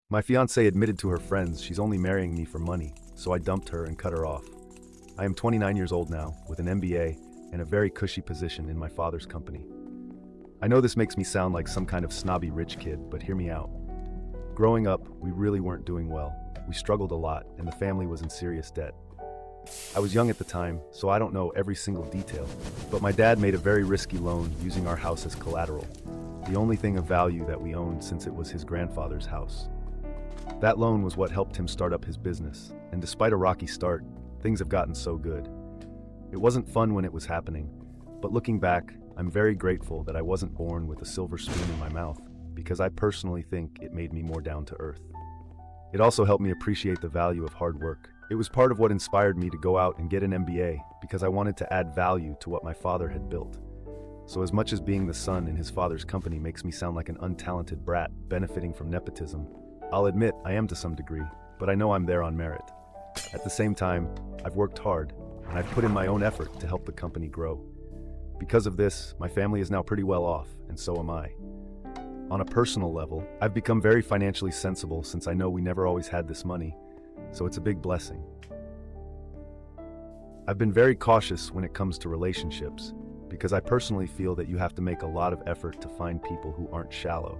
My fiancée admitted to her friends she's only marrying me for money, so I dumped her and cut her off. I am 29 years old now, with an MBA and a very cushy position in my father's company. I know this makes me sound like some kind of snobby rich kid, but hear me out. Growing up, we really weren't doing well. We struggled a lot, and the family was in serious debt. I was young at the time, so I don't know every single detail, but my dad made a very risky loan using our house as collateral, the only thing of value that we owned since it was his grandfather's house. That loan was what helped him start up his business, and despite a rocky start, things have gotten so good. It wasn't fun when it was happening, but looking back, I'm very grateful that I wasn't born with a silver spoon in my mouth, because I personally think it made me more down to earth. It also helped me appreciate the value of hard work. It was part of what inspired me to go out and get an MBA, because I wanted to add value to what my father had built. So as much as being the son in his father's company makes me sound like an untalented brat benefiting from nepotism, I'll admit I am to some degree, but I know I'm there on merit. At the same time, I've worked hard, and I've put in my own effort to help the company grow. Because of this, my family is now pretty well off, and so am I. On a personal level, I've become very financially sensible since I know we never always had this money, so it's a big blessing. I've been very cautious when it comes to relationships, because I personally feel that you have to make a lot of effort to find people who aren't shallow.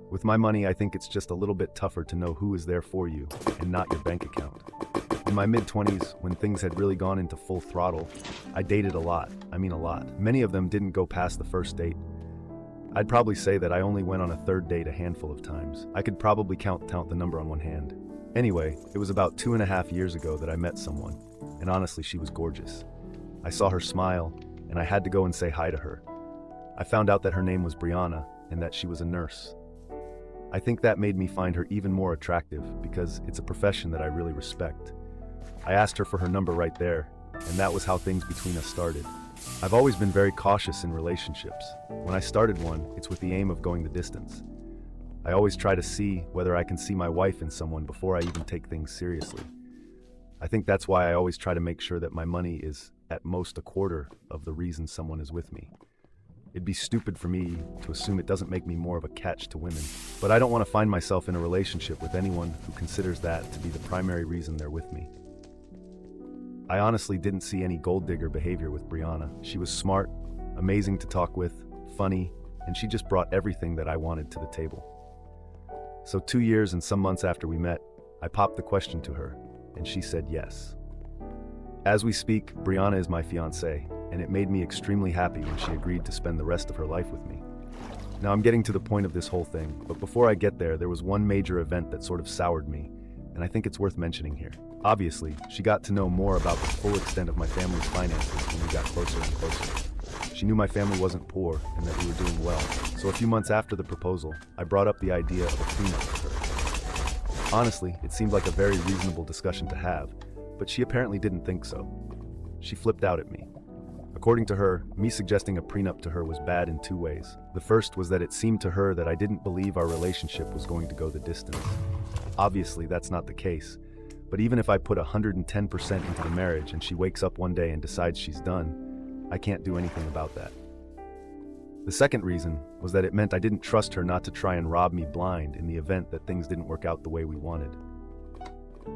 With my money, I think it's just a little bit tougher to know who is there for you and not your bank account. In my mid-20s, when things had really gone into full throttle, I dated a lot. I mean a lot. Many of them didn't go past the first date. I'd probably say that I only went on a third date a handful of times. I could probably count the number on one hand. Anyway, it was about 2.5 years ago that I met someone, and honestly, she was gorgeous. I saw her smile, and I had to go and say hi to her. I found out that her name was Brianna, and that she was a nurse. I think that made me find her even more attractive, because it's a profession that I really respect. I asked her for her number right there, and that was how things between us started. I've always been very cautious in relationships. When I started one, it's with the aim of going the distance. I always try to see whether I can see my wife in someone before I even take things seriously. I think that's why I always try to make sure that my money is at most a quarter of the reason someone is with me. It'd be stupid for me to assume it doesn't make me more of a catch to women, but I don't want to find myself in a relationship with anyone who considers that to be the primary reason they're with me. I honestly didn't see any gold digger behavior with Brianna. She was smart, amazing to talk with, funny, and she just brought everything that I wanted to the table. So 2 years and some months after we met, I popped the question to her, and she said yes. As we speak, Brianna is my fiancée, and it made me extremely happy when she agreed to spend the rest of her life with me. Now I'm getting to the point of this whole thing, but before I get there was one major event that sort of soured me, and I think it's worth mentioning here. Obviously, she got to know more about the full extent of my family's finances when we got closer and closer. She knew my family wasn't poor and that we were doing well, so a few months after the proposal, I brought up the idea of a prenup with her. Honestly, it seemed like a very reasonable discussion to have, but she apparently didn't think so. She flipped out at me. According to her, me suggesting a prenup to her was bad in 2 ways. The first was that it seemed to her that I didn't believe our relationship was going to go the distance. Obviously, that's not the case, but even if I put 110% into the marriage and she wakes up one day and decides she's done, I can't do anything about that. The second reason was that it meant I didn't trust her not to try and rob me blind in the event that things didn't work out the way we wanted.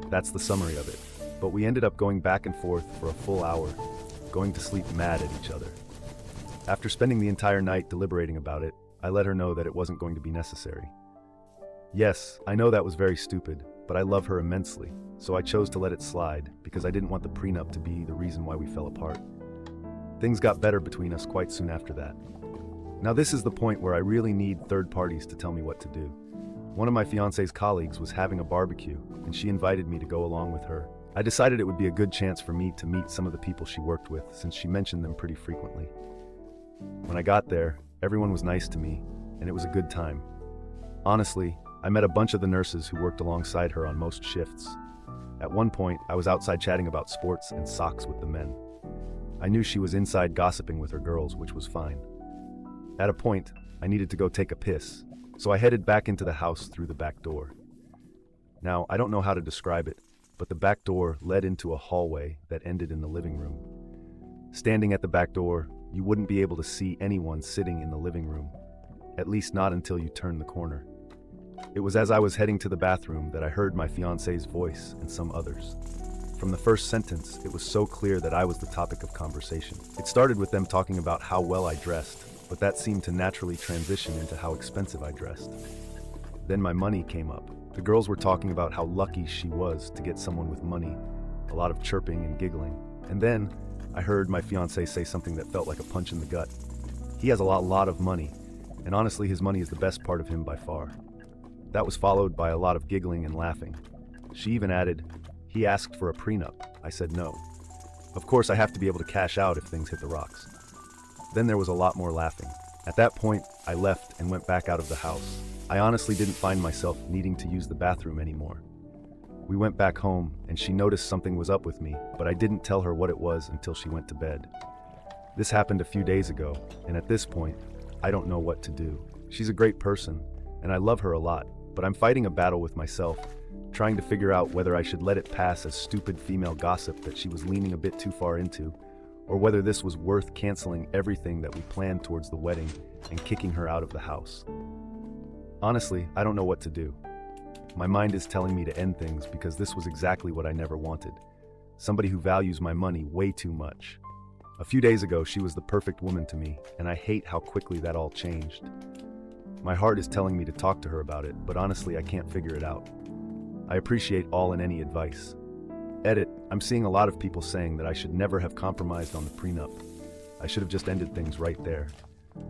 That's the summary of it. But we ended up going back and forth for a full hour, going to sleep mad at each other. After spending the entire night deliberating about it, I let her know that it wasn't going to be necessary. Yes, I know that was very stupid, but I love her immensely, so I chose to let it slide because I didn't want the prenup to be the reason why we fell apart. Things got better between us quite soon after that. Now this is the point where I really need third parties to tell me what to do. One of my fiancée's colleagues was having a barbecue, and she invited me to go along with her. I decided it would be a good chance for me to meet some of the people she worked with, since she mentioned them pretty frequently. When I got there, everyone was nice to me, and it was a good time. Honestly, I met a bunch of the nurses who worked alongside her on most shifts. At one point, I was outside chatting about sports and socks with the men. I knew she was inside gossiping with her girls, which was fine. At a point, I needed to go take a piss, so I headed back into the house through the back door. Now, I don't know how to describe it, but the back door led into a hallway that ended in the living room. Standing at the back door, you wouldn't be able to see anyone sitting in the living room, at least not until you turned the corner. It was as I was heading to the bathroom that I heard my fiancé's voice and some others. From the first sentence, it was so clear that I was the topic of conversation. It started with them talking about how well I dressed, but that seemed to naturally transition into how expensive I dressed. Then my money came up. The girls were talking about how lucky she was to get someone with money, a lot of chirping and giggling. And then I heard my fiancé say something that felt like a punch in the gut. He has a lot of money, and honestly his money is the best part of him by far. That was followed by a lot of giggling and laughing. She even added, "He asked for a prenup." I said no. Of course I have to be able to cash out if things hit the rocks. Then there was a lot more laughing. At that point, I left and went back out of the house. I honestly didn't find myself needing to use the bathroom anymore. We went back home and she noticed something was up with me, but I didn't tell her what it was until she went to bed. This happened a few days ago, and at this point, I don't know what to do. She's a great person, and I love her a lot, but I'm fighting a battle with myself, trying to figure out whether I should let it pass as stupid female gossip that she was leaning a bit too far into, or whether this was worth canceling everything that we planned towards the wedding and kicking her out of the house. Honestly, I don't know what to do. My mind is telling me to end things because this was exactly what I never wanted. Somebody who values my money way too much. A few days ago, she was the perfect woman to me, and I hate how quickly that all changed. My heart is telling me to talk to her about it, but honestly, I can't figure it out. I appreciate all and any advice. Edit, I'm seeing a lot of people saying that I should never have compromised on the prenup. I should have just ended things right there.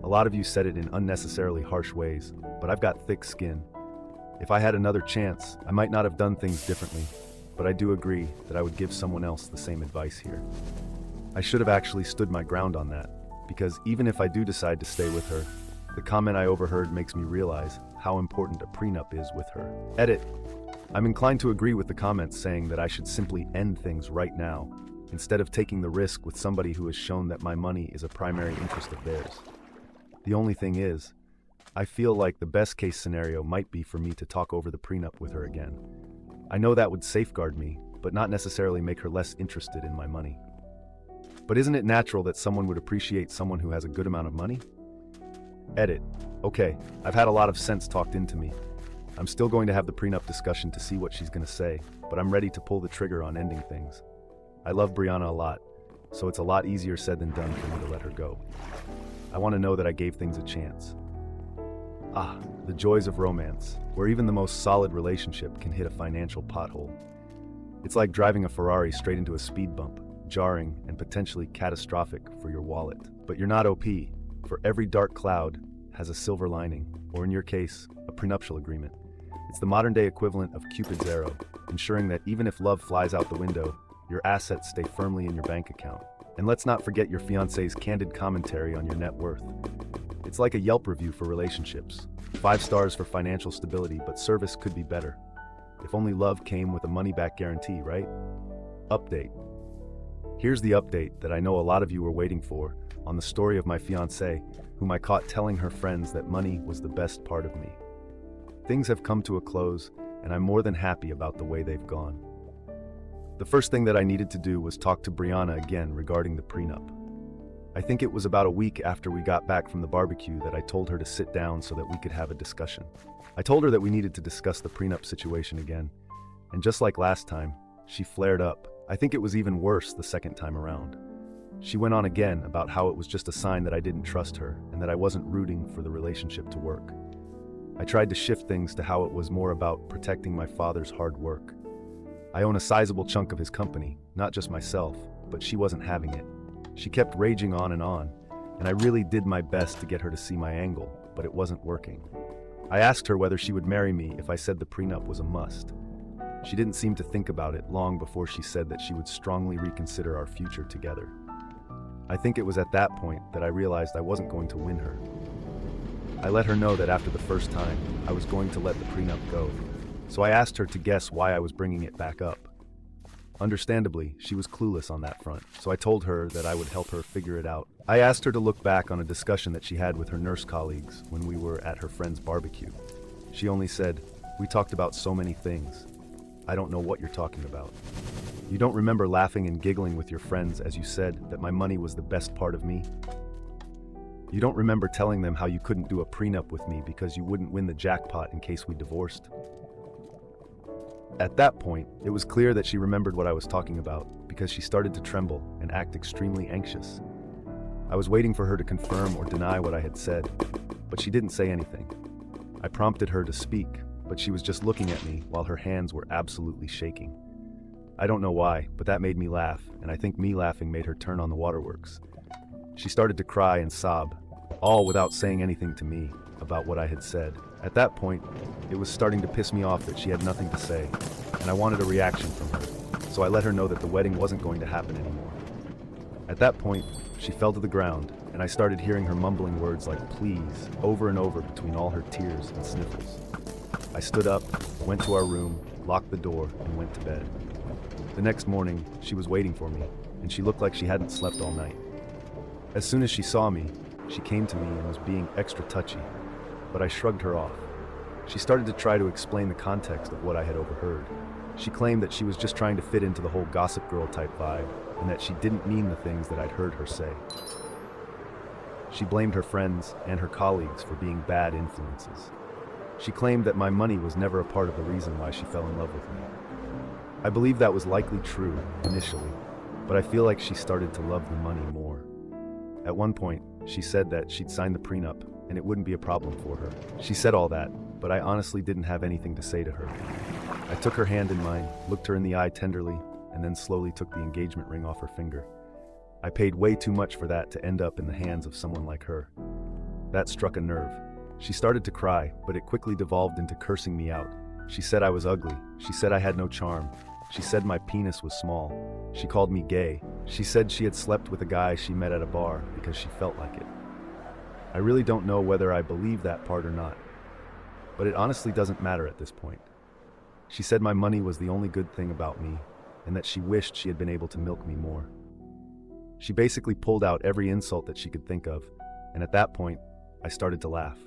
A lot of you said it in unnecessarily harsh ways, but I've got thick skin. If I had another chance, I might not have done things differently, but I do agree that I would give someone else the same advice here. I should have actually stood my ground on that, because even if I do decide to stay with her, the comment I overheard makes me realize how important a prenup is with her. Edit. I'm inclined to agree with the comments saying that I should simply end things right now, instead of taking the risk with somebody who has shown that my money is a primary interest of theirs. The only thing is, I feel like the best case scenario might be for me to talk over the prenup with her again. I know that would safeguard me, but not necessarily make her less interested in my money. But isn't it natural that someone would appreciate someone who has a good amount of money? Edit. Okay, I've had a lot of sense talked into me. I'm still going to have the prenup discussion to see what she's going to say, but I'm ready to pull the trigger on ending things. I love Brianna a lot, so it's a lot easier said than done for me to let her go. I want to know that I gave things a chance. Ah, the joys of romance, where even the most solid relationship can hit a financial pothole. It's like driving a Ferrari straight into a speed bump, jarring and potentially catastrophic for your wallet. But you're not OP, for every dark cloud has a silver lining, or in your case, a prenuptial agreement. It's the modern-day equivalent of Cupid's arrow, ensuring that even if love flies out the window, your assets stay firmly in your bank account. And let's not forget your fiancé's candid commentary on your net worth. It's like a Yelp review for relationships. 5 stars for financial stability, but service could be better. If only love came with a money-back guarantee, right? Update. Here's the update that I know a lot of you were waiting for on the story of my fiancée, whom I caught telling her friends that money was the best part of me. Things have come to a close, and I'm more than happy about the way they've gone. The first thing that I needed to do was talk to Brianna again regarding the prenup. I think it was about a week after we got back from the barbecue that I told her to sit down so that we could have a discussion. I told her that we needed to discuss the prenup situation again, and just like last time, she flared up. I think it was even worse the second time around. She went on again about how it was just a sign that I didn't trust her and that I wasn't rooting for the relationship to work. I tried to shift things to how it was more about protecting my father's hard work. I own a sizable chunk of his company, not just myself, but she wasn't having it. She kept raging on, and I really did my best to get her to see my angle, but it wasn't working. I asked her whether she would marry me if I said the prenup was a must. She didn't seem to think about it long before she said that she would strongly reconsider our future together. I think it was at that point that I realized I wasn't going to win her. I let her know that after the first time, I was going to let the prenup go, so I asked her to guess why I was bringing it back up. Understandably, she was clueless on that front, so I told her that I would help her figure it out. I asked her to look back on a discussion that she had with her nurse colleagues when we were at her friend's barbecue. She only said, "We talked about so many things. I don't know what you're talking about. You don't remember laughing and giggling with your friends as you said that my money was the best part of me?" You don't remember telling them how you couldn't do a prenup with me because you wouldn't win the jackpot in case we divorced? At that point, it was clear that she remembered what I was talking about because she started to tremble and act extremely anxious. I was waiting for her to confirm or deny what I had said, but she didn't say anything. I prompted her to speak, but she was just looking at me while her hands were absolutely shaking. I don't know why, but that made me laugh, and I think me laughing made her turn on the waterworks. She started to cry and sob, all without saying anything to me about what I had said. At that point, it was starting to piss me off that she had nothing to say, and I wanted a reaction from her, so I let her know that the wedding wasn't going to happen anymore. At that point, she fell to the ground, and I started hearing her mumbling words like "please" over and over between all her tears and sniffles. I stood up, went to our room, locked the door, and went to bed. The next morning, she was waiting for me, and she looked like she hadn't slept all night. As soon as she saw me, she came to me and was being extra touchy, but I shrugged her off. She started to try to explain the context of what I had overheard. She claimed that she was just trying to fit into the whole gossip girl type vibe, and that she didn't mean the things that I'd heard her say. She blamed her friends and her colleagues for being bad influences. She claimed that my money was never a part of the reason why she fell in love with me. I believe that was likely true initially, but I feel like she started to love the money more. At one point, she said that she'd sign the prenup and it wouldn't be a problem for her. She said all that, but I honestly didn't have anything to say to her. I took her hand in mine, looked her in the eye tenderly, and then slowly took the engagement ring off her finger. I paid way too much for that to end up in the hands of someone like her. That struck a nerve. She started to cry, but it quickly devolved into cursing me out. She said I was ugly. She said I had no charm. She said my penis was small. She called me gay. She said she had slept with a guy she met at a bar because she felt like it. I really don't know whether I believe that part or not, but it honestly doesn't matter at this point. She said my money was the only good thing about me, and that she wished she had been able to milk me more. She basically pulled out every insult that she could think of, and at that point, I started to laugh.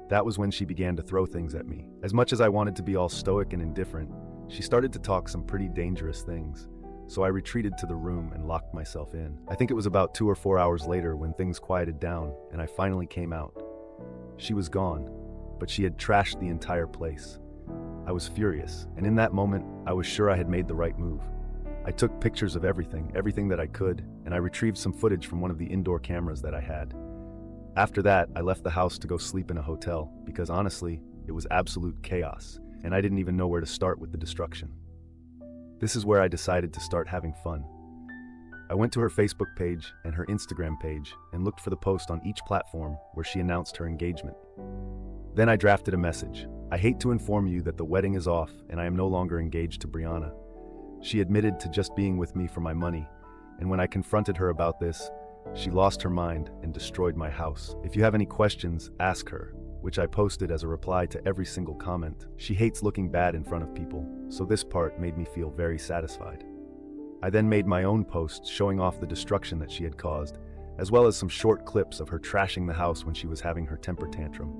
That was when she began to throw things at me. As much as I wanted to be all stoic and indifferent, she started to talk some pretty dangerous things, so I retreated to the room and locked myself in. I think it was about 2 or 4 hours later when things quieted down and I finally came out. She was gone, but she had trashed the entire place. I was furious, and in that moment, I was sure I had made the right move. I took pictures of everything that I could, and I retrieved some footage from one of the indoor cameras that I had. After that, I left the house to go sleep in a hotel because honestly, it was absolute chaos, and I didn't even know where to start with the destruction. This is where I decided to start having fun. I went to her Facebook page and her Instagram page and looked for the post on each platform where she announced her engagement. Then I drafted a message. I hate to inform you that the wedding is off and I am no longer engaged to Brianna. She admitted to just being with me for my money, and when I confronted her about this, she lost her mind and destroyed my house. If you have any questions, ask her, which I posted as a reply to every single comment. She hates looking bad in front of people, so this part made me feel very satisfied. I then made my own post showing off the destruction that she had caused, as well as some short clips of her trashing the house when she was having her temper tantrum.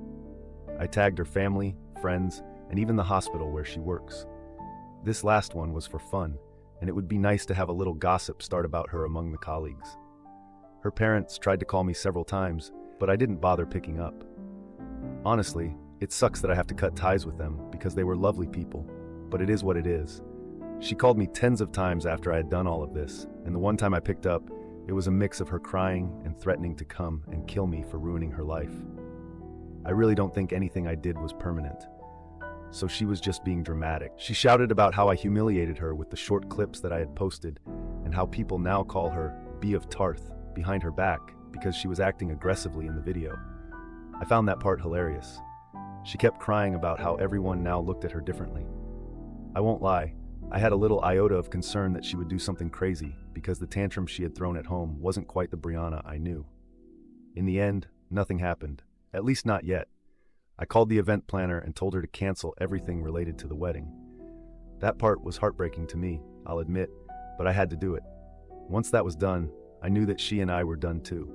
I tagged her family, friends, and even the hospital where she works. This last one was for fun, and it would be nice to have a little gossip start about her among the colleagues. Her parents tried to call me several times, but I didn't bother picking up. Honestly, it sucks that I have to cut ties with them because they were lovely people, but it is what it is. She called me tens of times after I had done all of this, and the one time I picked up, it was a mix of her crying and threatening to come and kill me for ruining her life. I really don't think anything I did was permanent, so she was just being dramatic. She shouted about how I humiliated her with the short clips that I had posted, and how people now call her Bee of Tarth behind her back because she was acting aggressively in the video. I found that part hilarious. She kept crying about how everyone now looked at her differently. I won't lie, I had a little iota of concern that she would do something crazy because the tantrum she had thrown at home wasn't quite the Brianna I knew. In the end, nothing happened, at least not yet. I called the event planner and told her to cancel everything related to the wedding. That part was heartbreaking to me, I'll admit, but I had to do it. Once that was done, I knew that she and I were done too.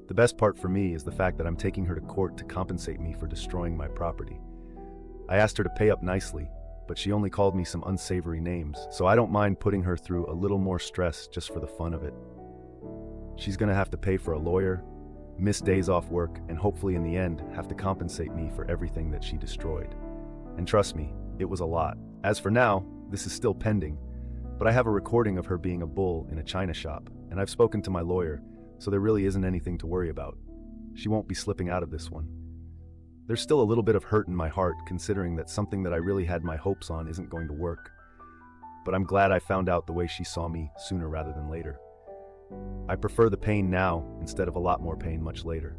The best part for me is the fact that I'm taking her to court to compensate me for destroying my property. I asked her to pay up nicely, but she only called me some unsavory names, so I don't mind putting her through a little more stress just for the fun of it. She's gonna have to pay for a lawyer, miss days off work, and hopefully in the end have to compensate me for everything that she destroyed. And trust me, it was a lot. As for now, this is still pending, but I have a recording of her being a bull in a china shop, and I've spoken to my lawyer, so there really isn't anything to worry about. She won't be slipping out of this one. There's still a little bit of hurt in my heart, considering that something that I really had my hopes on isn't going to work. But I'm glad I found out the way she saw me sooner rather than later. I prefer the pain now instead of a lot more pain much later.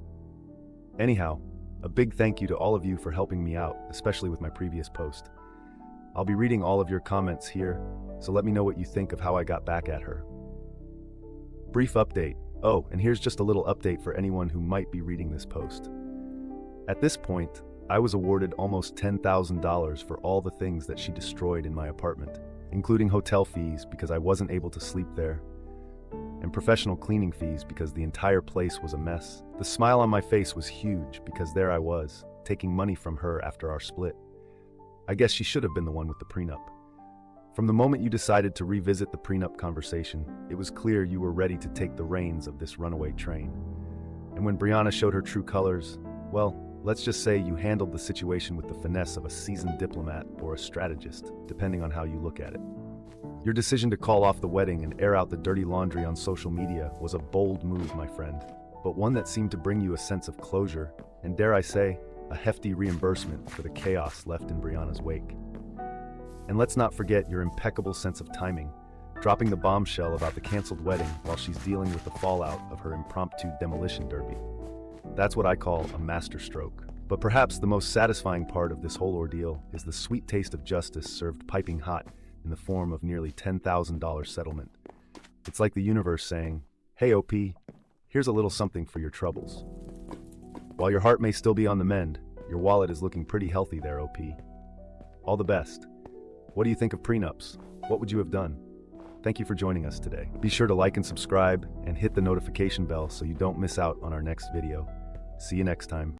Anyhow, a big thank you to all of you for helping me out, especially with my previous post. I'll be reading all of your comments here, so let me know what you think of how I got back at her. Brief update. Oh, and here's just a little update for anyone who might be reading this post. At this point, I was awarded almost $10,000 for all the things that she destroyed in my apartment, including hotel fees because I wasn't able to sleep there, and professional cleaning fees because the entire place was a mess. The smile on my face was huge because there I was, taking money from her after our split. I guess she should have been the one with the prenup. From the moment you decided to revisit the prenup conversation, it was clear you were ready to take the reins of this runaway train. And when Brianna showed her true colors, well, let's just say you handled the situation with the finesse of a seasoned diplomat or a strategist, depending on how you look at it. Your decision to call off the wedding and air out the dirty laundry on social media was a bold move, my friend, but one that seemed to bring you a sense of closure, and dare I say, a hefty reimbursement for the chaos left in Brianna's wake. And let's not forget your impeccable sense of timing, dropping the bombshell about the canceled wedding while she's dealing with the fallout of her impromptu demolition derby. That's what I call a masterstroke. But perhaps the most satisfying part of this whole ordeal is the sweet taste of justice served piping hot in the form of nearly $10,000 settlement. It's like the universe saying, "Hey OP, here's a little something for your troubles." While your heart may still be on the mend, your wallet is looking pretty healthy there, OP. All the best. What do you think of prenups? What would you have done? Thank you for joining us today. Be sure to like and subscribe and hit the notification bell so you don't miss out on our next video. See you next time.